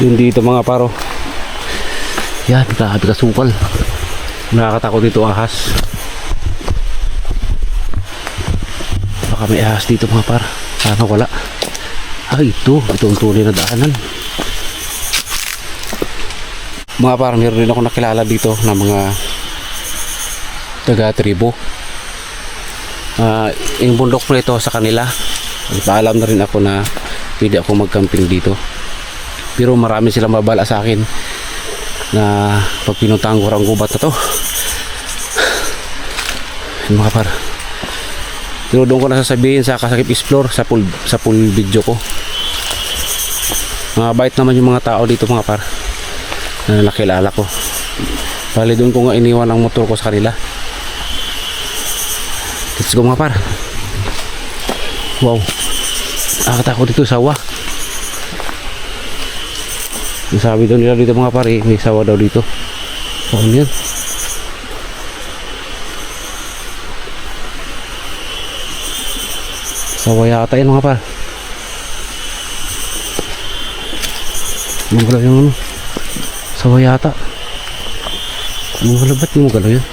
Yun dito mga paro. Yan, grabe kasukal. Nakakatakot dito ahas. Baka may ahas dito mga par. Sana wala. Ito ang tunay na daanan. Mga par, meron din ako nakilala dito na mga taga-tribo. Yung bundok po ito sa kanila. Paalam na rin ako na pwede ako mag-camping dito. Pero marami silang mabala sa akin na pag pinuntahan ko ang gubat na to. Mga par, pero doon ko nasasabihin sa Kasakip Explore sa full video ko. Mga bait naman yung mga tao dito mga par na nakilala ko. Bali doon ko nga iniwan ang motor ko sa kanila. Let's go mga par. Wow, nakakatakot dito, sawa. Sabi daw nila dito mga par, may sawa daw dito. Ano yan? Sawa yata yan mga par. Magalaw yung ano, sawa yata. Magalaw, ba't yung magalaw yan?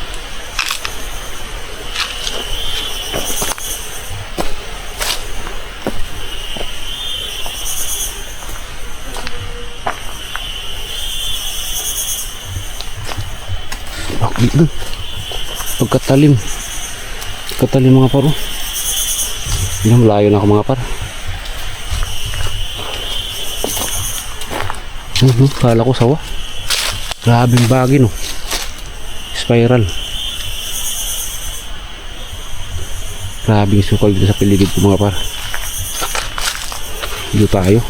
Dito pagkatalim mga paro. Yan, malayo na ako mga par. Kala ko sawa. Grabing bagi no, spiral. Grabing sukal dito sa paligid ko mga par. Dito tayo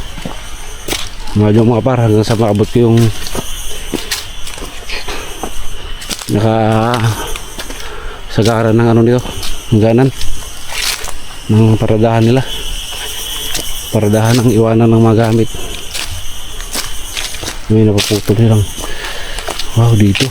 mga par hanggang sa maabot ko yung sagaran ng ano nito, hangganan ng paradahan nila, paradahan ng iwanan ng mga gamit. May napaputol nilang. Wow, dito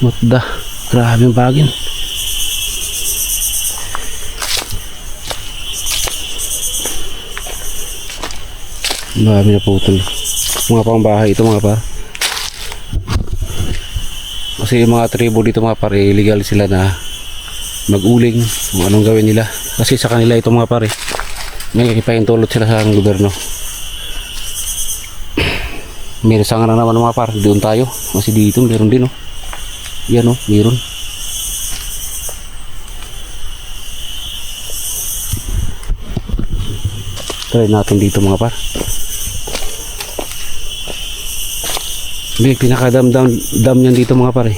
what the, grabe yung bagin. Marami na putol. Mga pangbahay ito mga par. Kasi yung mga tribo dito mga par, illegal sila na mag-uling kung anong gawin nila. Kasi sa kanila ito mga par, may ipahintulot sila sa gobyerno. May sangan na naman mga par, doon tayo. Kasi dito meron din oh. Yan o, meron. Try natin dito mga par. May pinakadam niyan dito mga par.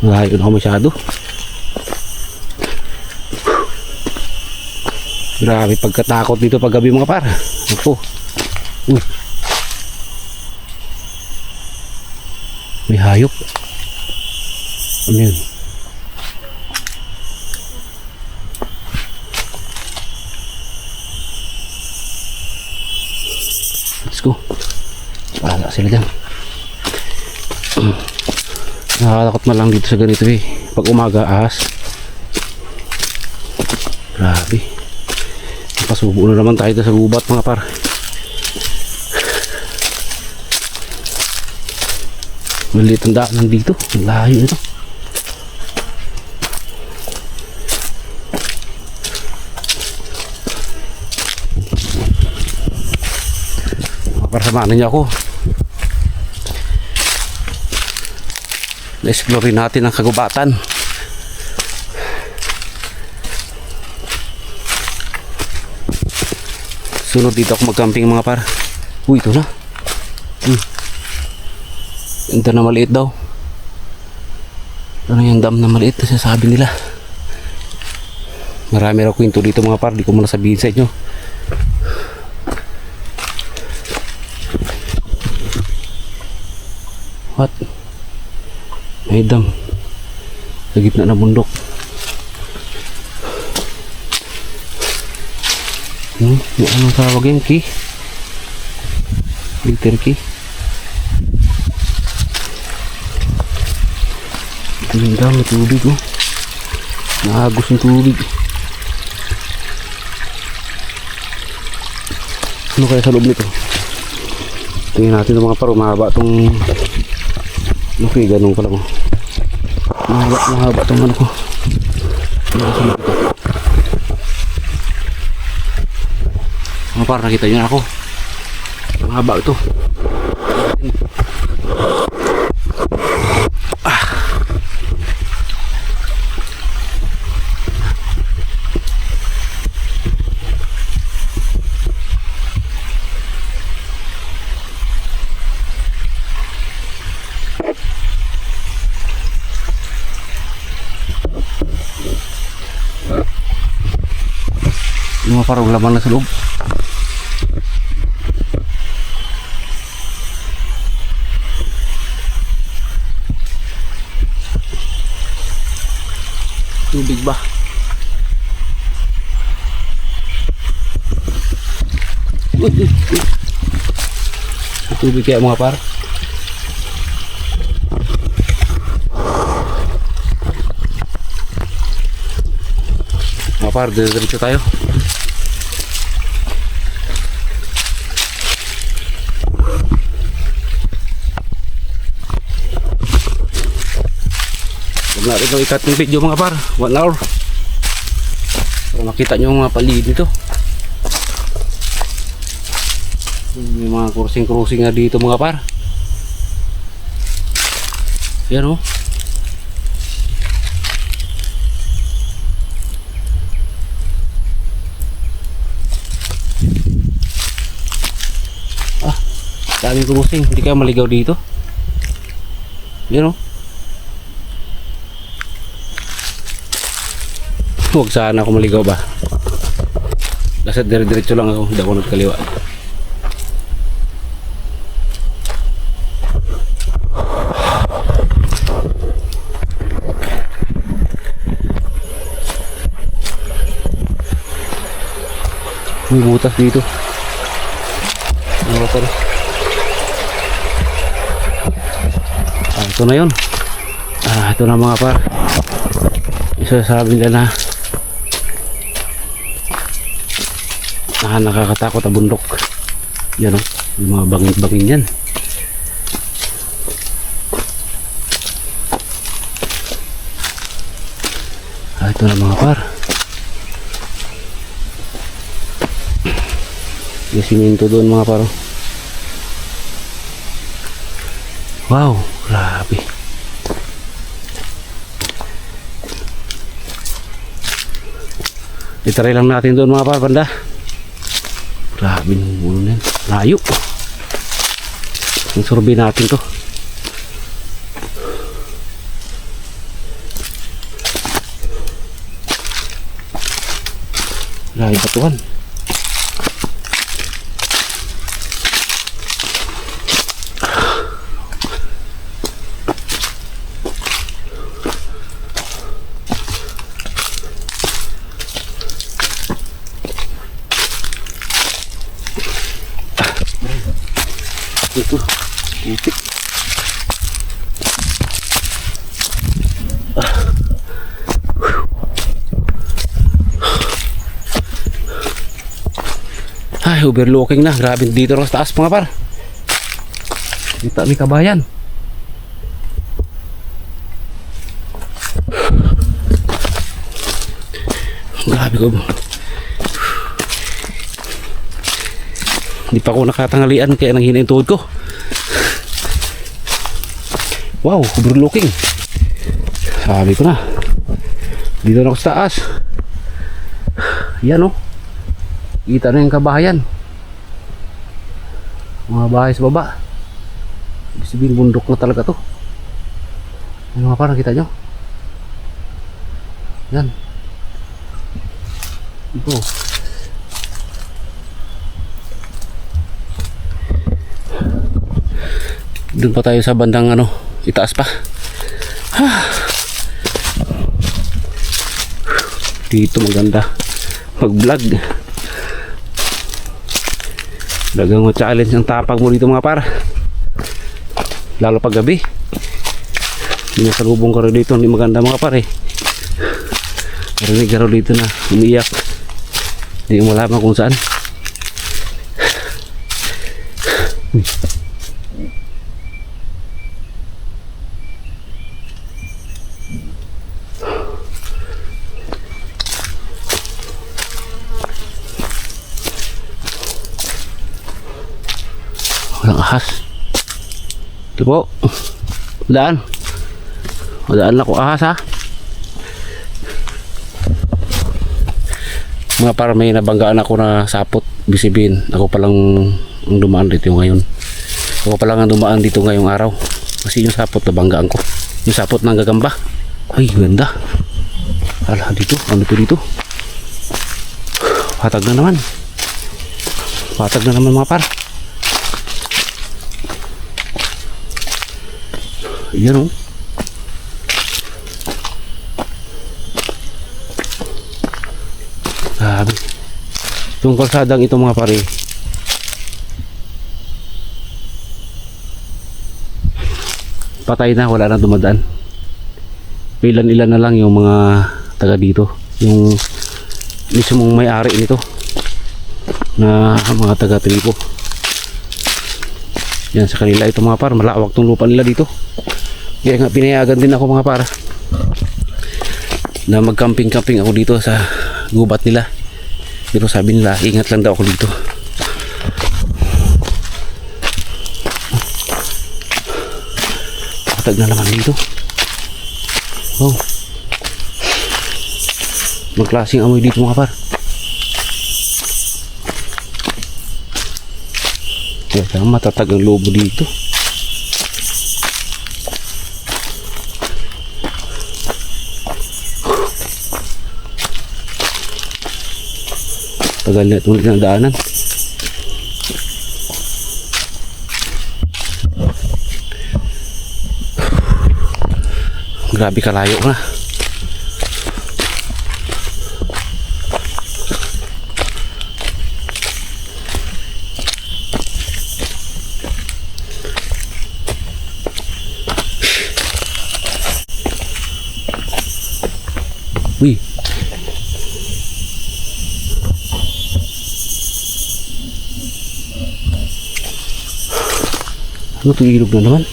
Malayo na ako masyado. Grabe pagkatakot dito pag gabi mga par. Ako. Uy, may hayop. Ano yun? Let's go. Bahala sila dyan. Nakatakot na lang dito sa ganito eh. Pag umaga ahas. Grabe. Pasubo na naman tayo sa gubat mga par. Maliit ang daan dito. Ang layo ito. Parasamahan niya ako. Na-explore natin ang kagubatan. Sunod dito ako mag-camping mga par. Uy, ito na. Ito na maliit daw. Ano yung dam na maliit na sasabi nila. Marami raw kwento dito mga par, di ko muna sabihin sa inyo. What? May dam sa gitna ng bundok. Yung anong tawag yan? Key? Filter key? Ang dami tubig, oh. Naagos yung tubig. Ano kaya sa loob nito? Tingnan natin ng mga paro. Mahaba itong okay, ganun pala ko. Mahaba itong ano ko. Mga paro, nakita nyo na ako. Mahaba ito. Yung mga parang laman na sa loob. Tubig ba? Tubig kaya mga par. Mga par, diretso tayo. Huwag natin itong ikat ng video mga par. 1 hour para makita nyo mga paligid nito. May mga crossing nga dito mga par. Yan o. Daming crossing. Hindi kaya maligaw dito. Yan o. Huwag sana ako maligaw ba. Kasi dire-diretso lang ako. Hindi ako nagkaliwa. May butas dito. Ano ba ito? Ito na yun. Ito na mga par. Isasabi nila na nakakatakot ang bundok. Yan o, yung mga bangin-bangin yan. Ito na mga par. Yung siminto doon mga par. Wow, grabe. Itry lang natin doon mga par, banda. Grabe yung ulo na yan. Layo. Survey natin to. Layo batuhan. Ito, itik. Ay, overlooking na. Grabe dito rin sa taas mga par. Kita may kabayan. Grabe ko. Hindi pa ako nakatanghalian kaya nanghina yung tuhod ko. Wow, overlooking. Sabi ko na. Dito na ako sa taas. Yan o. Kita na yung kabahayan. Mga bahay sa baba. Ibig sabihin bundok na talaga to. Ano nga parang kita nyo? Yan. Ito. Doon pa tayo sa bandang ano, itaas pa. Dito maganda mag-vlog. Dagang mo challenge ang tapag mo dito mga par. Lalo pag gabi. Hindi salubong ka rin dito. Hindi maganda mga par eh. Marinig ka rin dito na umiiyak. Hindi mo malaman kung saan. Walang ahas. Ito po. Daan. Daan ako ahas ha. Mga para may nabanggaan ako na sapot. Bisibin. Ako palang ang dumaan dito ngayon. Ako palang ang dumaan dito ngayong araw. Kasi yung sapot nabanggaan ko. Yung sapot ng gagamba. Ay ganda. Ala dito. Ano to dito? Patag na naman. Patag na naman mga par. Yan o. Sabi. Itong kalsadang ito mga pare. Patay na, wala na dumadaan. Ilan-ilan na lang yung mga taga dito. Yung mismong may-ari nito. Na mga taga-tribo. Yan sa kanila ito mga par. Malawak tong lupa nila dito. Kaya nga pinayagan din ako mga para na mag-camping-camping ako dito sa gubat nila. Pero sabi nila ingat lang daw ako dito. Patag na naman dito. Oh, magklaseng amoy dito mga par. Kaya matatag ang lobo dito. Tagal na itong dinadaanan. Grabe kalayo na. Wih. Ano ito, ilog na naman.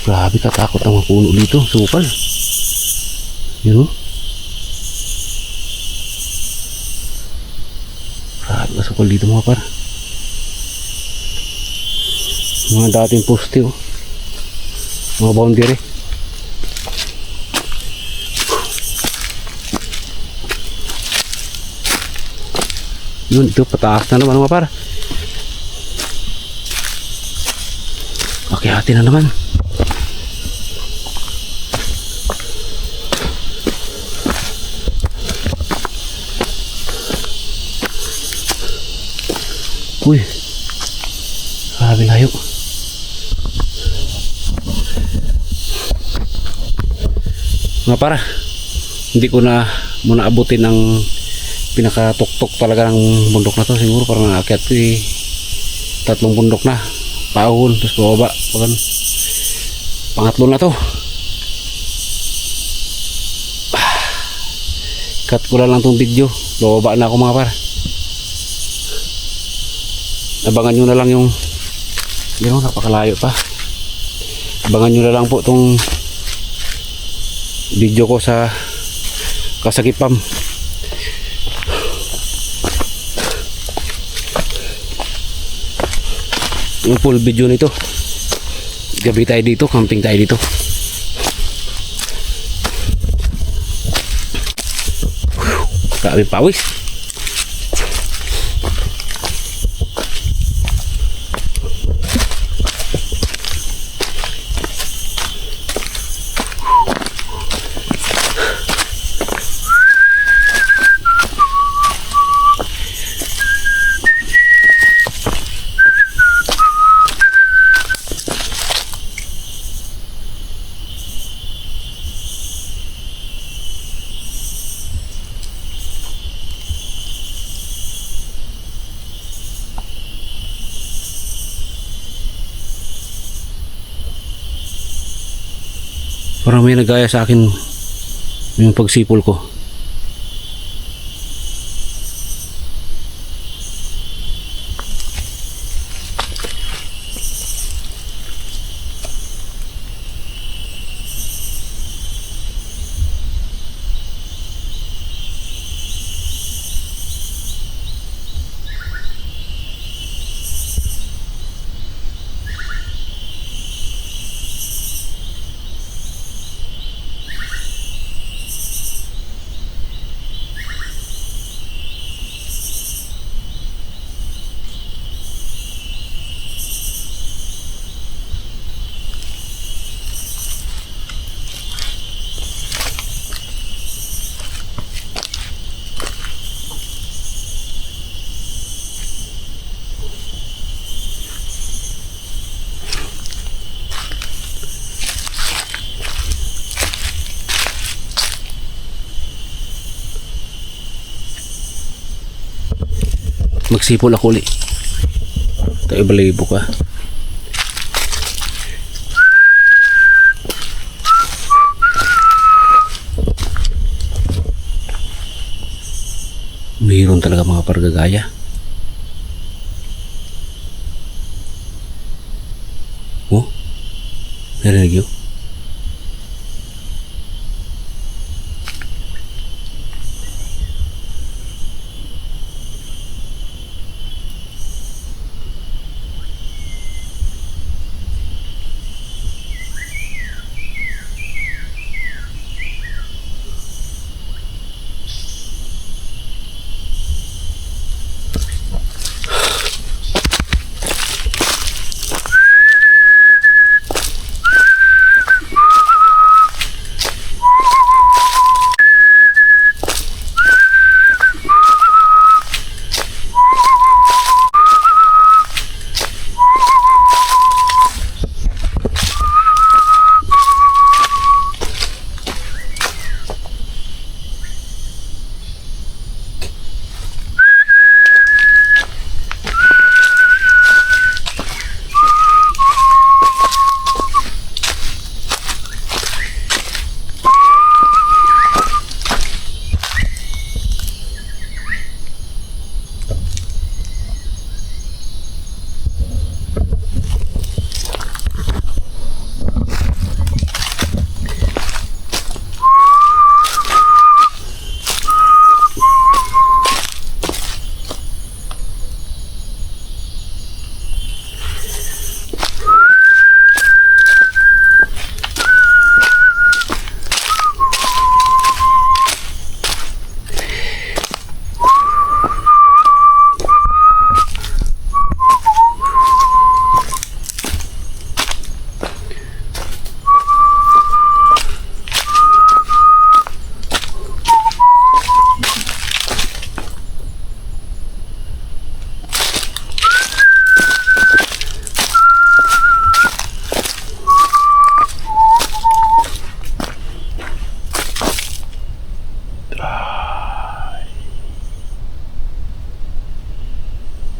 Grabe katakot ang mga puno dito. Sukal. Yun o. Grabe kasukal dito mga par. Mga dating poste o. Mga boundary. Yun, ito pataas na naman mga par. Hati na naman. Uy, grabe layo. Nga para, hindi ko na muna abutin ang pinakatuktok talaga ng bundok na to. Siguro parang naakyat ko eh, 3 bundok na. Pahon, terus bababa. Pangatlo na to. Cut ko lang tong video. Bababa na ako mga par. Abangan nyo na lang yung yun, napakalayo pa. Abangan nyo na lang po tong video ko sa Kasagipam. Yung full video nito. Gabi tayo dito, camping tayo dito. Grabe pawis. Parang may nagaya sa akin yung pagsipol ko. Magsipol ako ulit. Tayo balibo ka. Mayroon talaga mga pargagaya. Oh, narinig yun?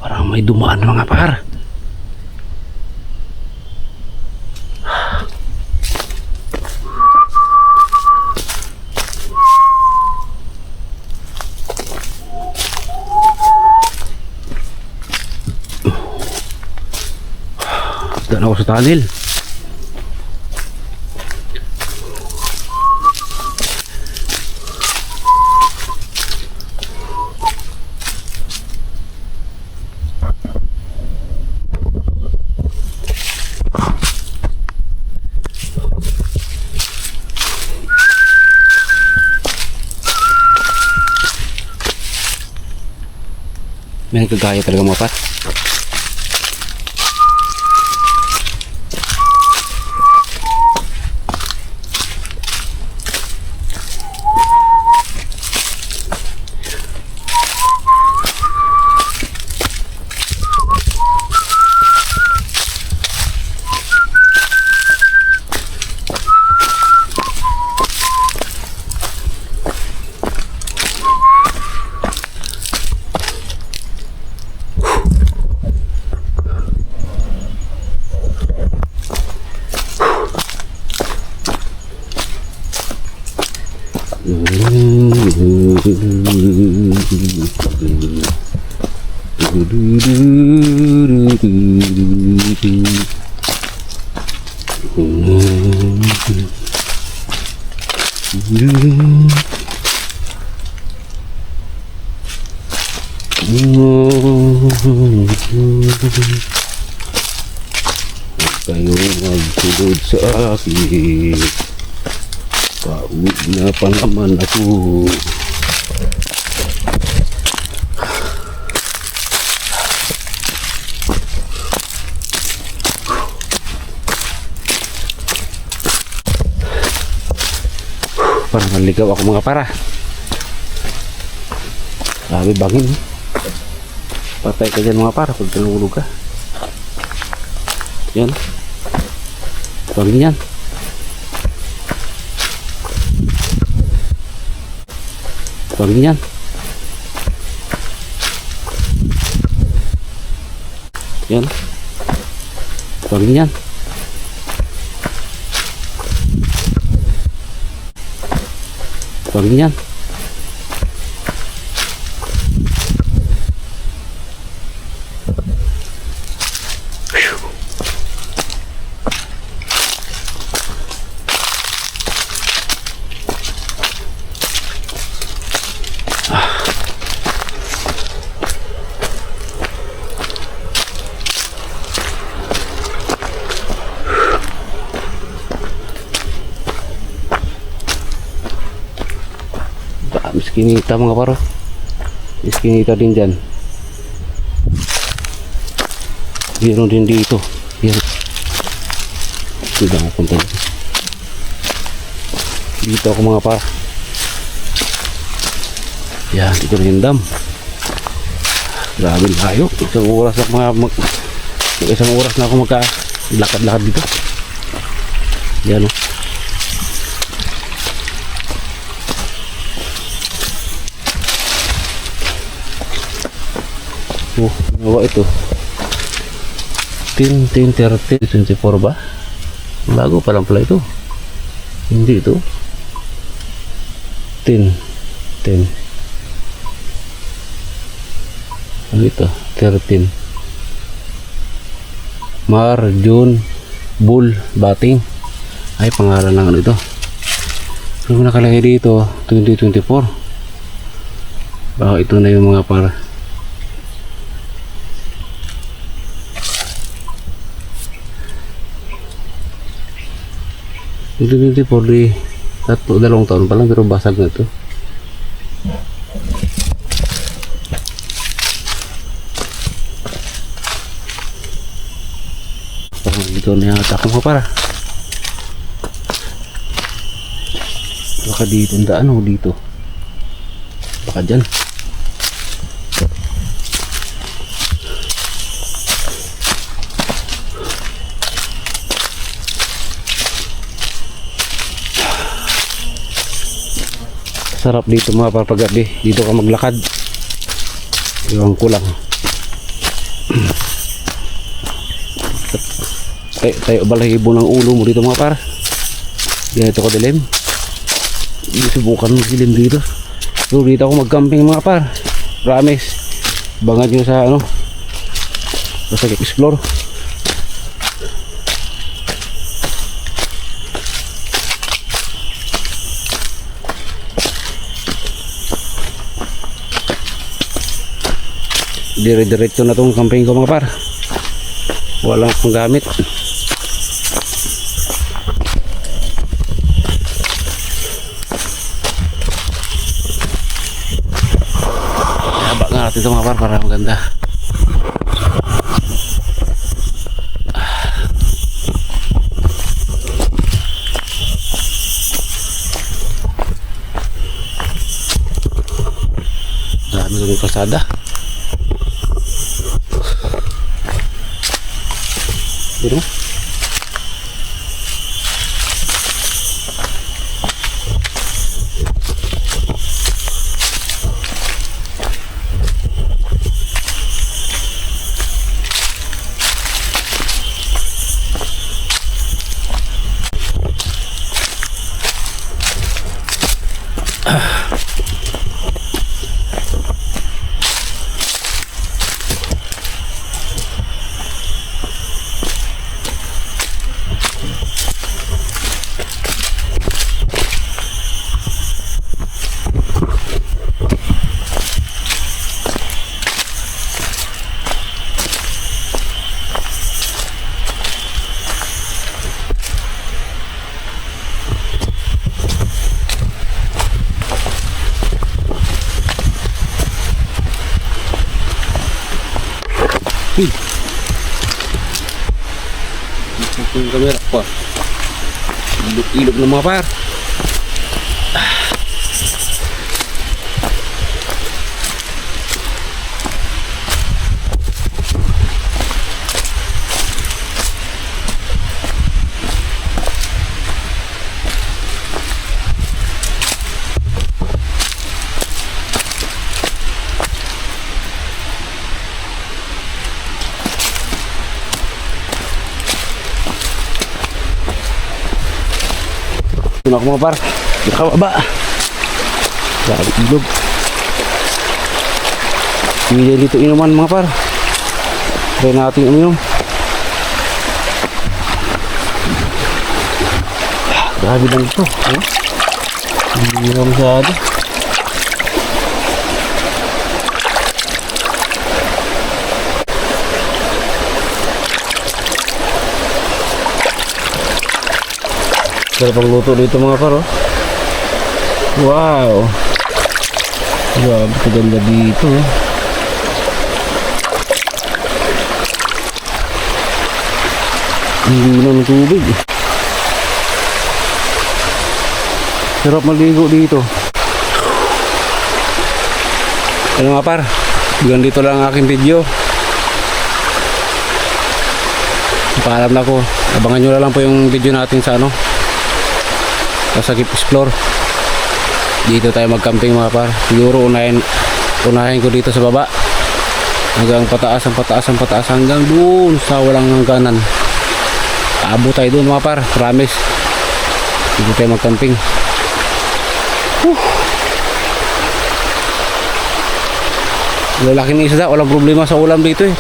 Parang may dumaan mga par. Daan ako sa tunnel. May nagkagaya talaga mga par. Kayong magsulod sa akin, pauwi na pa naman ako. Parang maligaw ako mga para. Sabi bangin. Patay ka dyan mga para pag tinulog ka. Yan. Bangin yan. Bangin yan. Yan. Bangin yan. Bangin yan. Miskinita mga paro. Miskinita din dyan. Meron din dito. Yan. Tidak ako punta dito. Dito ako mga paro. Yan, dito na yung dam. Grabe layo. Isang oras na ako magka-lakad-lakad dito. Yan o. Oh, nawa ito 10, 30, 24 ba? Bago pa lang pala ito. Hindi ito 10 ano ito? 13 Mar, June, Bull, Bating. Ay, pangalan lang ano ito. Ano nakalagay dito? 2024. Baka ito na yung mga para. Hindi for the dalawang taon pa lang pero basag na ito. Parang dito na yata ako para. Baka dito ang daan o dito. Baka dyan. Sarap dito mga papagabi. Dito ka maglakad. Iwan ko lang. Tayo balahibo ng ulo mo dito mga para. Ganito ko dilim. Subukan mo dilim dito. So dito ako mag-camping mga par. Promise. Bangan nyo sa ano. Basta explore. Dire-diretso na tong camping ko mga par. Walang akong gamit. Haba nga natin ito mga par para maganda. Dami ng kalsada. Pero Uy. Ito yung camera pa. Ilog ng mga par. Ito na ako mga par. Nakababa. Grabe ilog. Hindi dito inuman mga par. Try natin uminom. Grabe lang ito. Hindi na masyado. Sarap ang luto dito mga par, oh. Wow. Grabe kaganda dito, oh. Hindi na ng tubig. Sarap maligo dito. Ano mga par, hanggang dito lang ang aking video. Paalam na ako. Abangan nyo na lang po yung video natin sa ano, Kasagip Explore. Dito tayo mag-camping mga par. Siguro unahin ko dito sa baba. Hanggang pataas hanggang doon sa walang hangganan. Aabot tayo doon mga par. Promise. Dito tayo mag-camping. Lalaki ng isda. Walang problema sa ulam dito eh.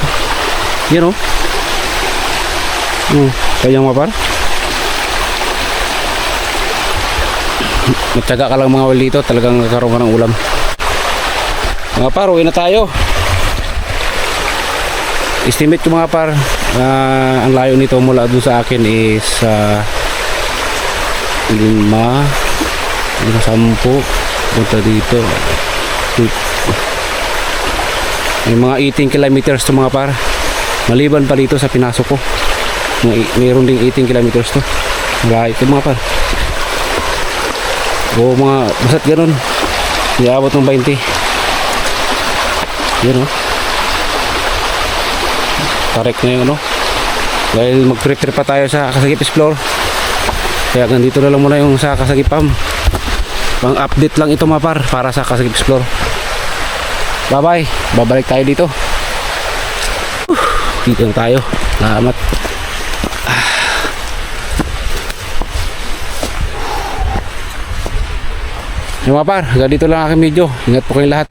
Yan o. Kaya mga par. Magtyaga ka lang mga wal dito, talagang nagkaroon ka ng ulam. Mga par, uwi na tayo. Estimate ko mga par, ang layo nito mula dun sa akin is 5, 10, punta dito. May mga 18 kilometers to mga par. Maliban pa dito sa pinasok ko. Mayroon ding 18 kilometers to. Malayo ito mga par. O mga basat ganun. Iabot ng 20. Yan o. Correct na yung ano. Dahil mag-trip pa tayo sa Kasagip Explore. Kaya nandito na lang muna yung sa Kasagip Pam. Pang update lang ito mga par para sa Kasagip Explore. Bye bye. Babalik tayo dito. Dito lang tayo. Salamat. Yung mga par, hanggang dito lang aking video. Ingat po kayong lahat.